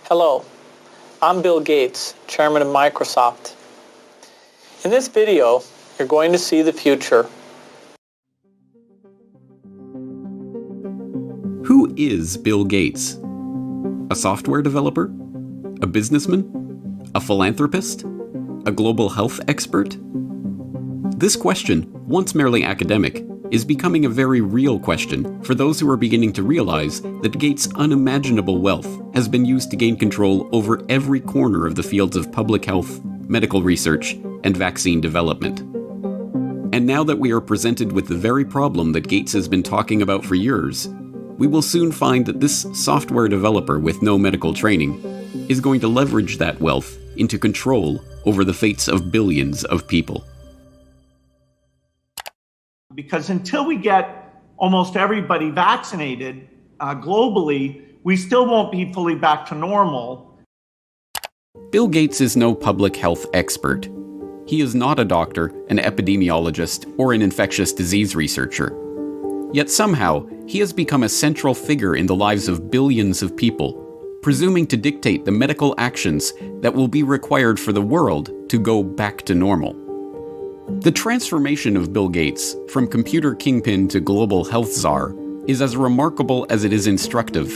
Hello, I'm Bill Gates, Chairman of Microsoft. In this video, you're going to see the future. Who is Bill Gates? A software developer? A businessman? A philanthropist? A global health expert? This question, once merely academic, is becoming a very real question for those who are beginning to realize that Gates' unimaginable wealth has been used to gain control over every corner of the fields of public health, medical research, and vaccine development. And now that we are presented with the very problem that Gates has been talking about for years, we will soon find that this software developer with no medical training is going to leverage that wealth into control over the fates of billions of people. Because until we get almost everybody vaccinated globally, we still won't be fully back to normal. Bill Gates is no public health expert. He is not a doctor, an epidemiologist, or an infectious disease researcher. Yet somehow, he has become a central figure in the lives of billions of people, presuming to dictate the medical actions that will be required for the world to go back to normal. The transformation of Bill Gates from computer kingpin to global health czar is as remarkable as it is instructive,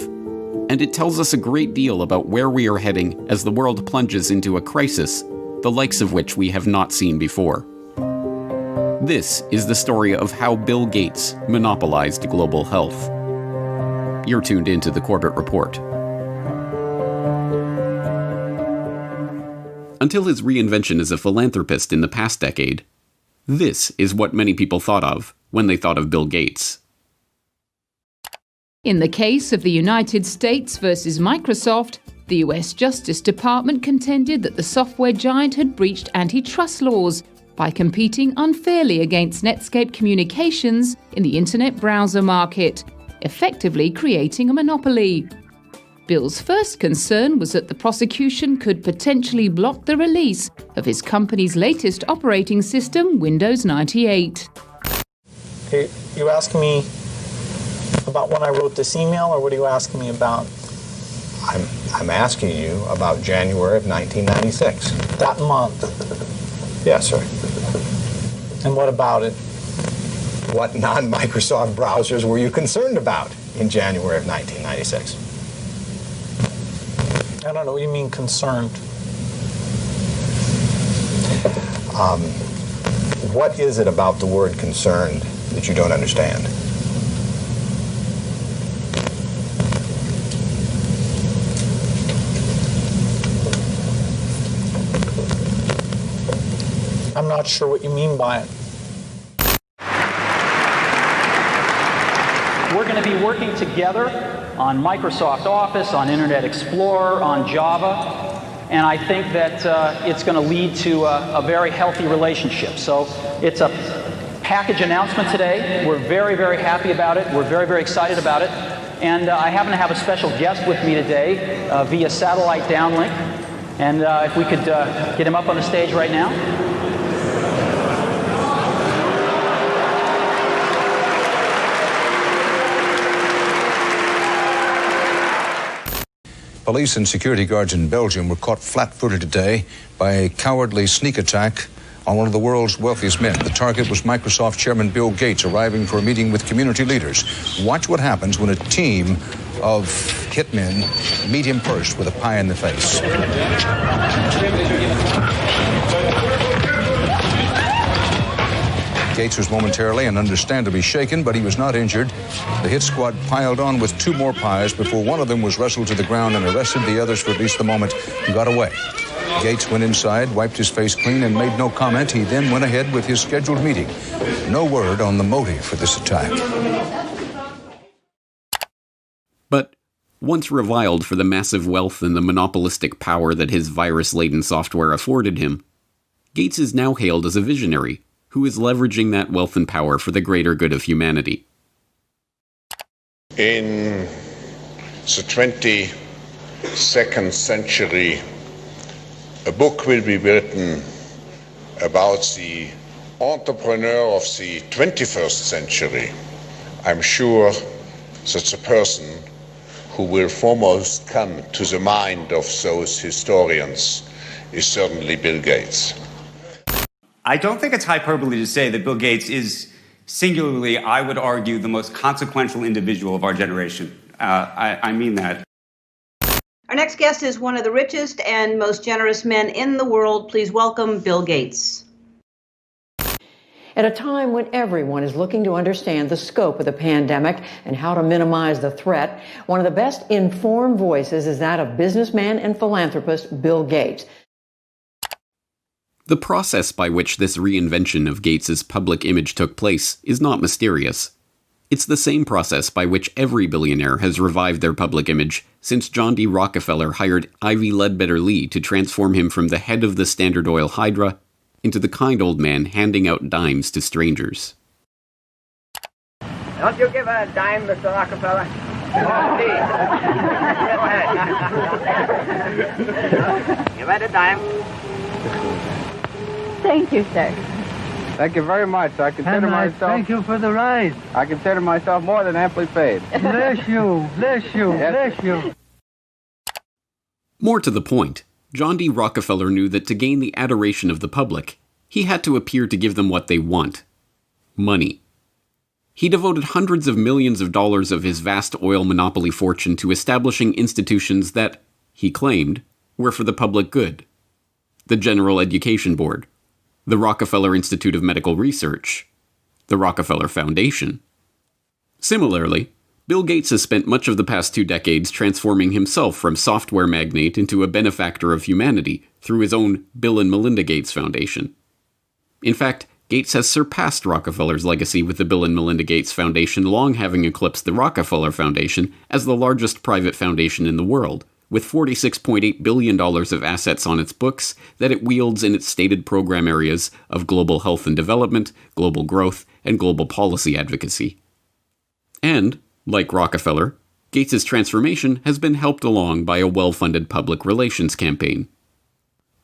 and it tells us a great deal about where we are heading as the world plunges into a crisis, the likes of which we have not seen before. This is the story of how Bill Gates monopolized global health. You're tuned into the Corbett Report. Until his reinvention as a philanthropist in the past decade, this is what many people thought of when they thought of Bill Gates. In the case of the United States versus Microsoft, the US Justice Department contended that the software giant had breached antitrust laws by competing unfairly against Netscape Communications in the internet browser market, effectively creating a monopoly. Bill's first concern was that the prosecution could potentially block the release of his company's latest operating system, Windows 98. Okay, you asking me about when I wrote this email, or what are you asking me about? I'm asking you about January of 1996. That month. Yes, sir. And what about it? What non-Microsoft browsers were you concerned about in January of 1996? I don't know what you mean concerned. What is it about the word concerned that you don't understand? I'm not sure what you mean by it. We're going to be working together on Microsoft Office, on Internet Explorer, on Java, and I think that it's going to lead to a very healthy relationship. So it's a package announcement today. We're very, very happy about it. We're very, very excited about it. And I happen to have a special guest with me today via satellite downlink. And if we could get him up on the stage right now. Police and security guards in Belgium were caught flat-footed today by a cowardly sneak attack on one of the world's wealthiest men. The target was Microsoft Chairman Bill Gates, arriving for a meeting with community leaders. Watch what happens when a team of hitmen meet him first with a pie in the face. Gates was momentarily and understandably shaken, but he was not injured. The hit squad piled on with two more pies before one of them was wrestled to the ground and arrested. The others, for at least the moment, got away. Gates went inside, wiped his face clean, and made no comment. He then went ahead with his scheduled meeting. No word on the motive for this attack. But once reviled for the massive wealth and the monopolistic power that his virus-laden software afforded him, Gates is now hailed as a visionary who is leveraging that wealth and power for the greater good of humanity. In the 22nd century, a book will be written about the entrepreneur of the 21st century. I'm sure that the person who will foremost come to the mind of those historians is certainly Bill Gates. I don't think it's hyperbole to say that Bill Gates is singularly, I would argue, the most consequential individual of our generation. I mean that. Our next guest is one of the richest and most generous men in the world. Please welcome Bill Gates. At a time when everyone is looking to understand the scope of the pandemic and how to minimize the threat, one of the best informed voices is that of businessman and philanthropist Bill Gates. The process by which this reinvention of Gates's public image took place is not mysterious. It's the same process by which every billionaire has revived their public image since John D. Rockefeller hired Ivy Ledbetter Lee to transform him from the head of the Standard Oil Hydra into the kind old man handing out dimes to strangers. Don't you give a dime, Mr. Rockefeller? Give it a dime. Thank you, sir. Thank you very much. I consider myself... Thank you for the ride. I consider myself more than amply paid. Bless you, bless you, Yes. bless you. More to the point, John D. Rockefeller knew that to gain the adoration of the public, he had to appear to give them what they want: money. He devoted hundreds of millions of dollars of his vast oil monopoly fortune to establishing institutions that, he claimed, were for the public good. The General Education Board, the Rockefeller Institute of Medical Research, the Rockefeller Foundation. Similarly, Bill Gates has spent much of the past 2 decades transforming himself from software magnate into a benefactor of humanity through his own Bill and Melinda Gates Foundation. In fact, Gates has surpassed Rockefeller's legacy with the Bill and Melinda Gates Foundation, long having eclipsed the Rockefeller Foundation as the largest private foundation in the world, with $46.8 billion of assets on its books that it wields in its stated program areas of global health and development, global growth, and global policy advocacy. And, like Rockefeller, Gates's transformation has been helped along by a well-funded public relations campaign.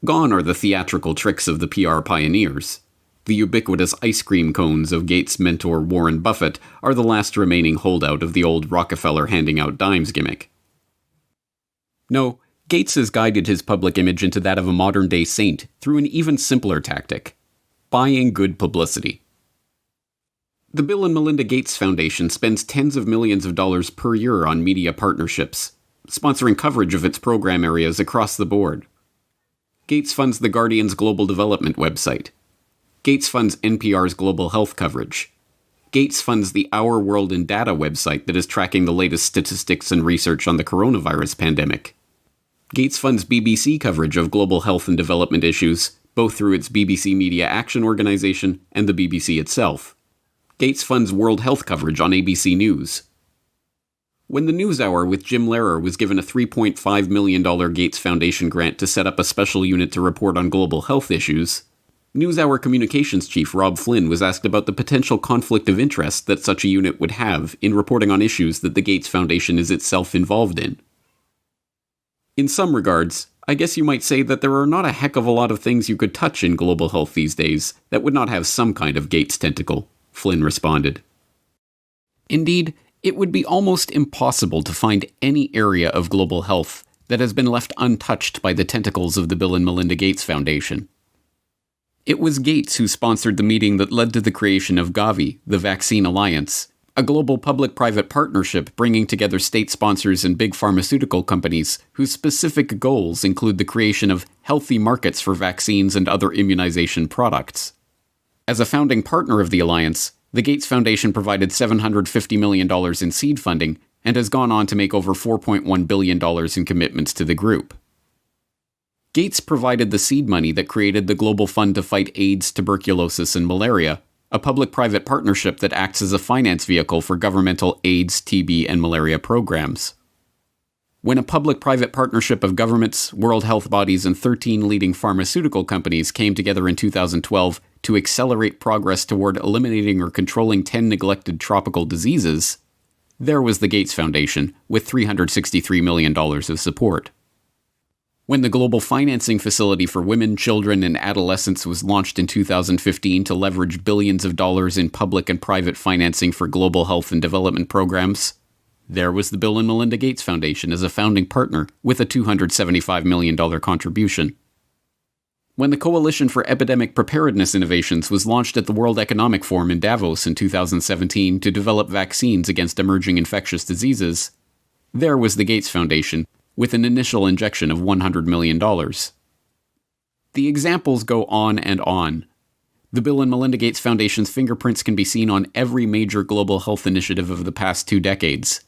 Gone are the theatrical tricks of the PR pioneers. The ubiquitous ice cream cones of Gates' mentor Warren Buffett are the last remaining holdout of the old Rockefeller handing out dimes gimmick. No, Gates has guided his public image into that of a modern-day saint through an even simpler tactic: buying good publicity. The Bill and Melinda Gates Foundation spends tens of millions of dollars per year on media partnerships, sponsoring coverage of its program areas across the board. Gates funds The Guardian's global development website. Gates funds NPR's global health coverage. Gates funds the Our World in Data website that is tracking the latest statistics and research on the coronavirus pandemic. Gates funds BBC coverage of global health and development issues, both through its BBC Media Action Organization and the BBC itself. Gates funds World Health coverage on ABC News. When the NewsHour with Jim Lehrer was given a $3.5 million Gates Foundation grant to set up a special unit to report on global health issues, NewsHour communications chief Rob Flynn was asked about the potential conflict of interest that such a unit would have in reporting on issues that the Gates Foundation is itself involved in. In some regards, I guess you might say that there are not a heck of a lot of things you could touch in global health these days that would not have some kind of Gates tentacle, Flynn responded. Indeed, it would be almost impossible to find any area of global health that has been left untouched by the tentacles of the Bill and Melinda Gates Foundation. It was Gates who sponsored the meeting that led to the creation of Gavi, the Vaccine Alliance, a global public-private partnership bringing together state sponsors and big pharmaceutical companies whose specific goals include the creation of healthy markets for vaccines and other immunization products. As a founding partner of the alliance, the Gates Foundation provided $750 million in seed funding and has gone on to make over $4.1 billion in commitments to the group. Gates provided the seed money that created the Global Fund to Fight AIDS, Tuberculosis, and Malaria, a public-private partnership that acts as a finance vehicle for governmental AIDS, TB, and malaria programs. When a public-private partnership of governments, world health bodies, and 13 leading pharmaceutical companies came together in 2012 to accelerate progress toward eliminating or controlling 10 neglected tropical diseases, there was the Gates Foundation with $363 million of support. When the Global Financing Facility for Women, Children, and Adolescents was launched in 2015 to leverage billions of dollars in public and private financing for global health and development programs, There was the Bill and Melinda Gates Foundation as a founding partner with a $275 million contribution. When the Coalition for Epidemic Preparedness Innovations was launched at the World Economic Forum in Davos in 2017 to develop vaccines against emerging infectious diseases, there was the Gates Foundation with an initial injection of $100 million. The examples go on and on. The Bill and Melinda Gates Foundation's fingerprints can be seen on every major global health initiative of the past 2 decades.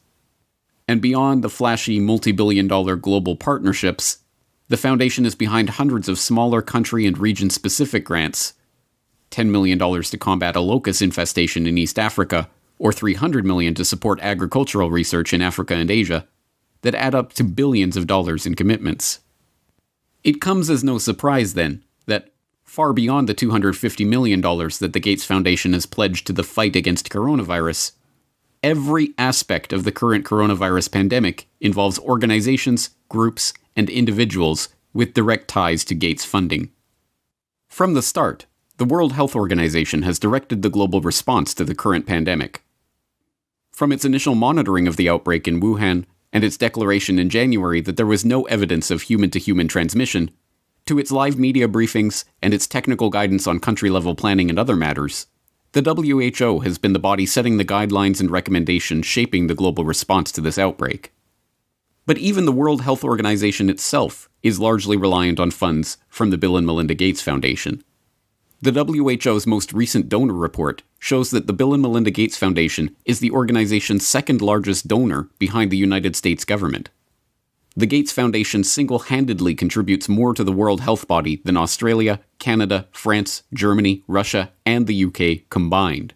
And beyond the flashy multi-billion-dollar global partnerships, the foundation is behind hundreds of smaller country and region-specific grants, $10 million to combat a locust infestation in East Africa, or $300 million to support agricultural research in Africa and Asia, that add up to billions of dollars in commitments. It comes as no surprise, then, that far beyond the $250 million that the Gates Foundation has pledged to the fight against coronavirus, every aspect of the current coronavirus pandemic involves organizations, groups, and individuals with direct ties to Gates funding. From the start, the World Health Organization has directed the global response to the current pandemic. From its initial monitoring of the outbreak in Wuhan and its declaration in January that there was no evidence of human-to-human transmission, to its live media briefings and its technical guidance on country-level planning and other matters, the WHO has been the body setting the guidelines and recommendations shaping the global response to this outbreak. But even the World Health Organization itself is largely reliant on funds from the Bill and Melinda Gates Foundation. The WHO's most recent donor report shows that the Bill and Melinda Gates Foundation is the organization's second largest donor behind the United States government. The Gates Foundation single-handedly contributes more to the World Health Body than Australia, Canada, France, Germany, Russia, and the UK combined.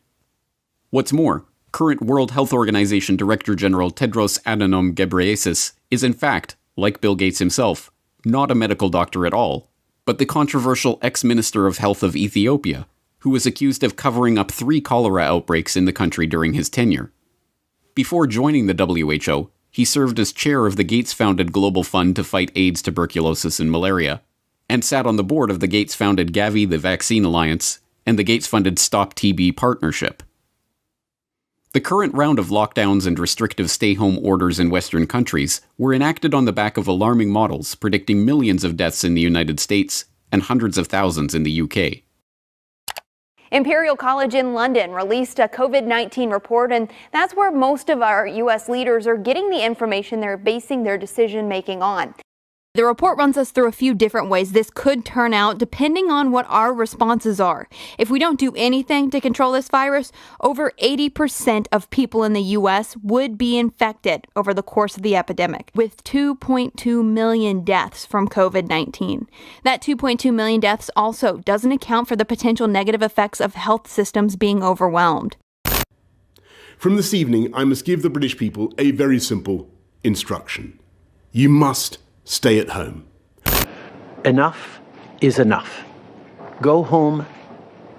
What's more, current World Health Organization Director General Tedros Adhanom Ghebreyesus is in fact, like Bill Gates himself, not a medical doctor at all, but the controversial ex-Minister of Health of Ethiopia, who was accused of covering up 3 cholera outbreaks in the country during his tenure. Before joining the WHO, he served as chair of the Gates-founded Global Fund to fight AIDS, tuberculosis, and malaria, and sat on the board of the Gates-founded Gavi, the Vaccine Alliance, and the Gates-funded Stop TB Partnership. The current round of lockdowns and restrictive stay-home orders in Western countries were enacted on the back of alarming models predicting millions of deaths in the United States and hundreds of thousands in the UK. Imperial College in London released a COVID-19 report, and that's where most of our U.S. leaders are getting the information they're basing their decision-making on. The report runs us through a few different ways this could turn out depending on what our responses are. If we don't do anything to control this virus, over 80% of people in the U.S. would be infected over the course of the epidemic, with 2.2 million deaths from COVID-19. That 2.2 million deaths also doesn't account for the potential negative effects of health systems being overwhelmed. From this evening, I must give the British people a very simple instruction. You must stay at home. Enough is enough. Go home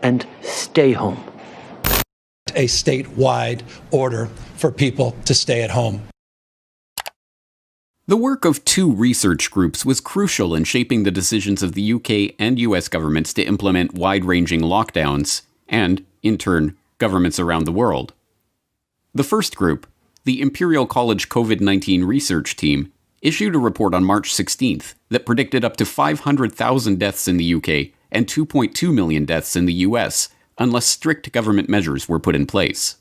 and stay home. A statewide order for people to stay at home. The work of 2 research groups was crucial in shaping the decisions of the UK and US governments to implement wide-ranging lockdowns, and, in turn, governments around the world. The first group, the Imperial College COVID-19 Research Team, issued a report on March 16th that predicted up to 500,000 deaths in the UK and 2.2 million deaths in the US unless strict government measures were put in place.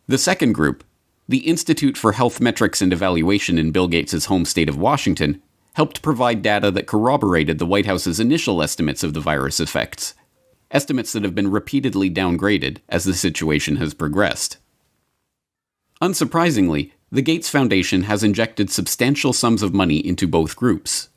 The second group, the Institute for Health Metrics and Evaluation in Bill Gates' home state of Washington, helped provide data that corroborated the White House's initial estimates of the virus effects, estimates that have been repeatedly downgraded as the situation has progressed. Unsurprisingly, the Gates Foundation has injected substantial sums of money into both groups.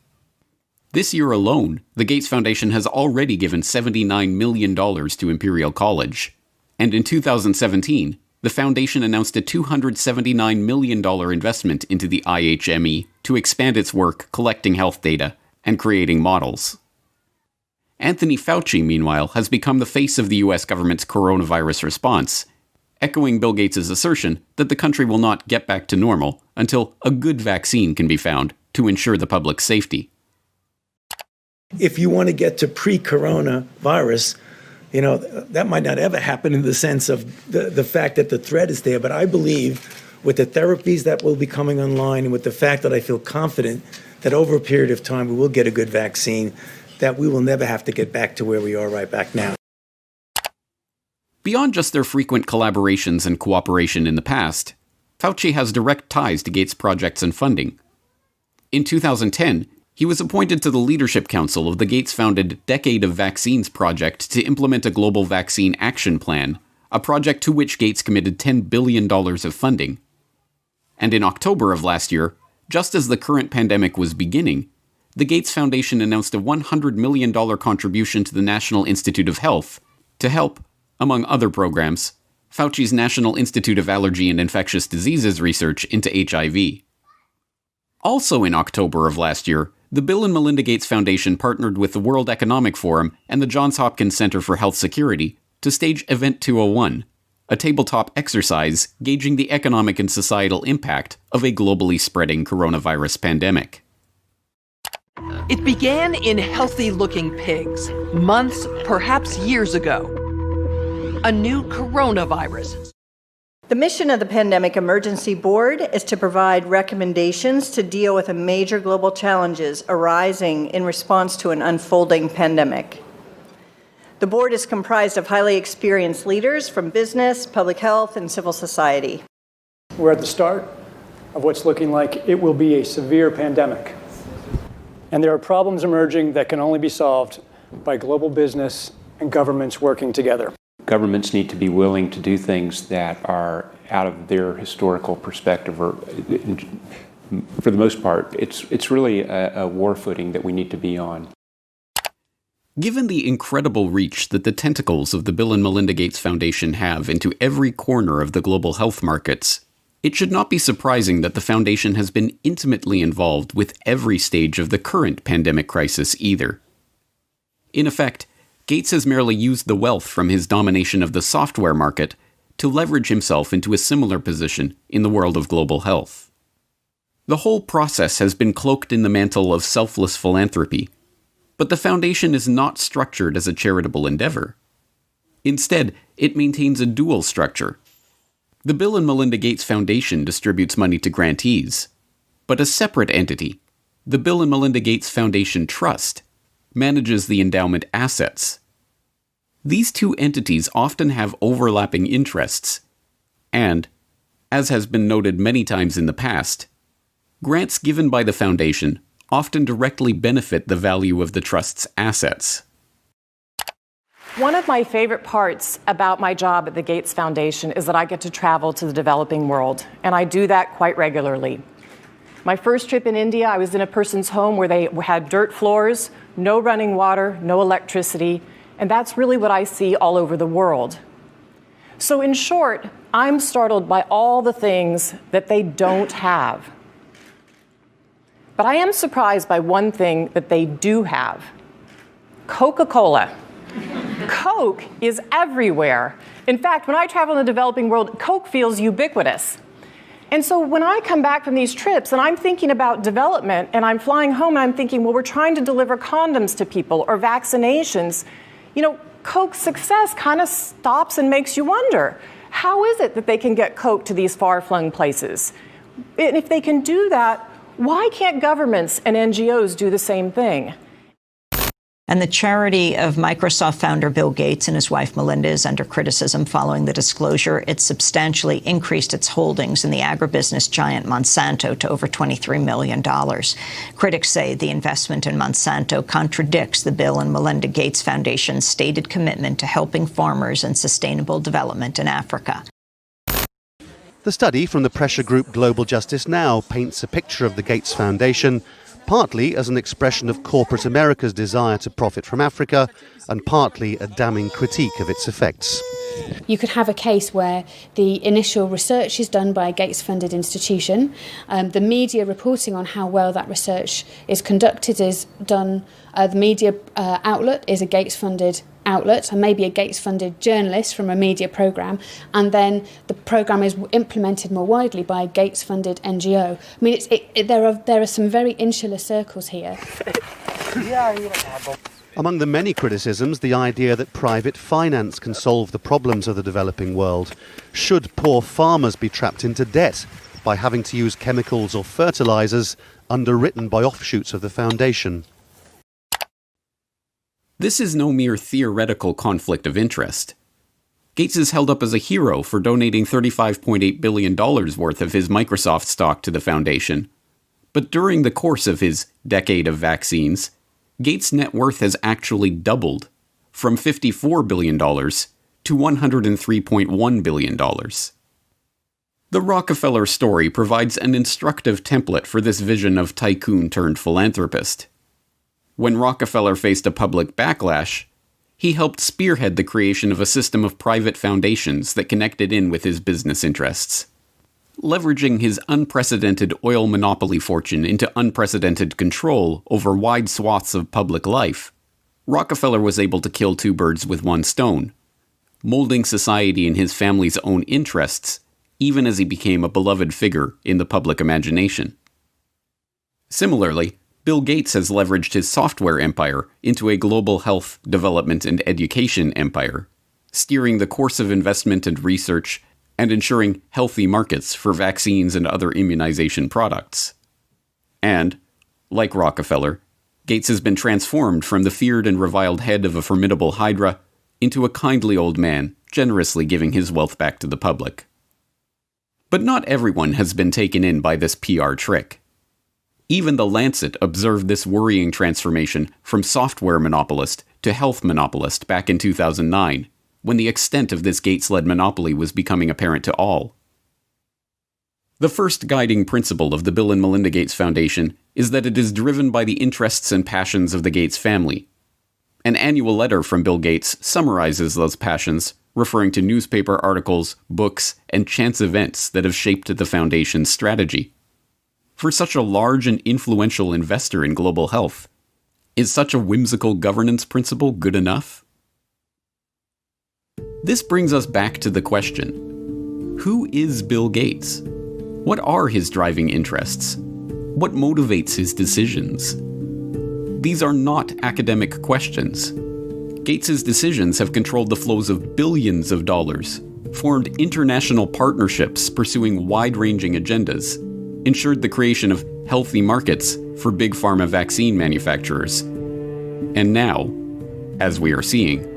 This year alone, the Gates Foundation has already given $79 million to Imperial College, and in 2017, the foundation announced a $279 million investment into the IHME to expand its work collecting health data and creating models. Anthony Fauci, meanwhile, has become the face of the US government's coronavirus response, echoing Bill Gates' assertion that the country will not get back to normal until a good vaccine can be found to ensure the public's safety. If you want to get to pre-coronavirus, that might not ever happen in the sense of the fact that the threat is there, but I believe with the therapies that will be coming online and with the fact that I feel confident that over a period of time we will get a good vaccine, that we will never have to get back to where we are right back now. Beyond just their frequent collaborations and cooperation in the past, Fauci has direct ties to Gates' projects and funding. In 2010, he was appointed to the Leadership Council of the Gates-founded Decade of Vaccines project to implement a global vaccine action plan, a project to which Gates committed $10 billion of funding. And in October of last year, just as the current pandemic was beginning, the Gates Foundation announced a $100 million contribution to the National Institute of Health to help, among other programs, Fauci's National Institute of Allergy and Infectious Diseases research into HIV. Also in October of last year, the Bill and Melinda Gates Foundation partnered with the World Economic Forum and the Johns Hopkins Center for Health Security to stage Event 201, a tabletop exercise gauging the economic and societal impact of a globally spreading coronavirus pandemic. It began in healthy-looking pigs, months, perhaps years ago. A new coronavirus. The mission of the Pandemic Emergency Board is to provide recommendations to deal with the major global challenges arising in response to an unfolding pandemic. The board is comprised of highly experienced leaders from business, public health, and civil society. We're at the start of what's looking like it will be a severe pandemic. And there are problems emerging that can only be solved by global business and governments working together. Governments need to be willing to do things that are out of their historical perspective, or for the most part, it's really a war footing that we need to be on. Given the incredible reach that the tentacles of the Bill and Melinda Gates Foundation have into every corner of the global health markets, it should not be surprising that the foundation has been intimately involved with every stage of the current pandemic crisis either. In effect, Gates has merely used the wealth from his domination of the software market to leverage himself into a similar position in the world of global health. The whole process has been cloaked in the mantle of selfless philanthropy, but the foundation is not structured as a charitable endeavor. Instead, it maintains a dual structure. The Bill and Melinda Gates Foundation distributes money to grantees, but a separate entity, the Bill and Melinda Gates Foundation Trust, manages the endowment assets. These two entities often have overlapping interests, and, as has been noted many times in the past, grants given by the foundation often directly benefit the value of the trust's assets. One of my favorite parts about my job at the Gates Foundation is that I get to travel to the developing world, and I do that quite regularly. My first trip in India, I was in a person's home where they had dirt floors, no running water, no electricity, and that's really what I see all over the world. So in short, I'm startled by all the things that they don't have. But I am surprised by one thing that they do have: Coca-Cola. Coke is everywhere. In fact, when I travel in the developing world, Coke feels ubiquitous. And so when I come back from these trips and I'm thinking about development and I'm flying home and I'm thinking, well, we're trying to deliver condoms to people or vaccinations, you know, Coke's success kind of stops and makes you wonder, how is it that they can get Coke to these far-flung places? And if they can do that, why can't governments and NGOs do the same thing? And the charity of Microsoft founder Bill Gates and his wife Melinda is under criticism following the disclosure it substantially increased its holdings in the agribusiness giant Monsanto to over $23 million. Critics say the investment in Monsanto contradicts the Bill and Melinda Gates Foundation's stated commitment to helping farmers and sustainable development in Africa. The study from the pressure group Global Justice Now paints a picture of the Gates Foundation partly as an expression of corporate America's desire to profit from Africa, and partly a damning critique of its effects. You could have a case where the initial research is done by a Gates-funded institution. The media reporting on how well that research is conducted is done. The media outlet is a Gates-funded outlet, and maybe a Gates-funded journalist from a media programme, and then the programme is implemented more widely by a Gates-funded NGO. I mean, there are some very insular circles here. Among the many criticisms, the idea that private finance can solve the problems of the developing world. Should poor farmers be trapped into debt by having to use chemicals or fertilizers underwritten by offshoots of the foundation? This is no mere theoretical conflict of interest. Gates is held up as a hero for donating $35.8 billion worth of his Microsoft stock to the foundation. But during the course of his decade of vaccines, Gates' net worth has actually doubled, from $54 billion to $103.1 billion. The Rockefeller story provides an instructive template for this vision of tycoon turned philanthropist. When Rockefeller faced a public backlash, he helped spearhead the creation of a system of private foundations that connected in with his business interests. Leveraging his unprecedented oil monopoly fortune into unprecedented control over wide swaths of public life, Rockefeller was able to kill two birds with one stone, molding society in his family's own interests, even as he became a beloved figure in the public imagination. Similarly, Bill Gates has leveraged his software empire into a global health, development, and education empire, steering the course of investment and research and ensuring healthy markets for vaccines and other immunization products. And, like Rockefeller, Gates has been transformed from the feared and reviled head of a formidable hydra into a kindly old man, generously giving his wealth back to the public. But not everyone has been taken in by this PR trick. Even The Lancet observed this worrying transformation from software monopolist to health monopolist back in 2009, when the extent of this Gates-led monopoly was becoming apparent to all. The first guiding principle of the Bill and Melinda Gates Foundation is that it is driven by the interests and passions of the Gates family. An annual letter from Bill Gates summarizes those passions, referring to newspaper articles, books, and chance events that have shaped the foundation's strategy. For such a large and influential investor in global health, is such a whimsical governance principle good enough? This brings us back to the question: who is Bill Gates? What are his driving interests? What motivates his decisions? These are not academic questions. Gates's decisions have controlled the flows of billions of dollars, formed international partnerships pursuing wide-ranging agendas, ensured the creation of healthy markets for big pharma vaccine manufacturers. And now, as we are seeing,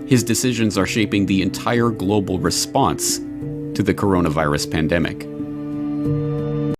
his decisions are shaping the entire global response to the coronavirus pandemic.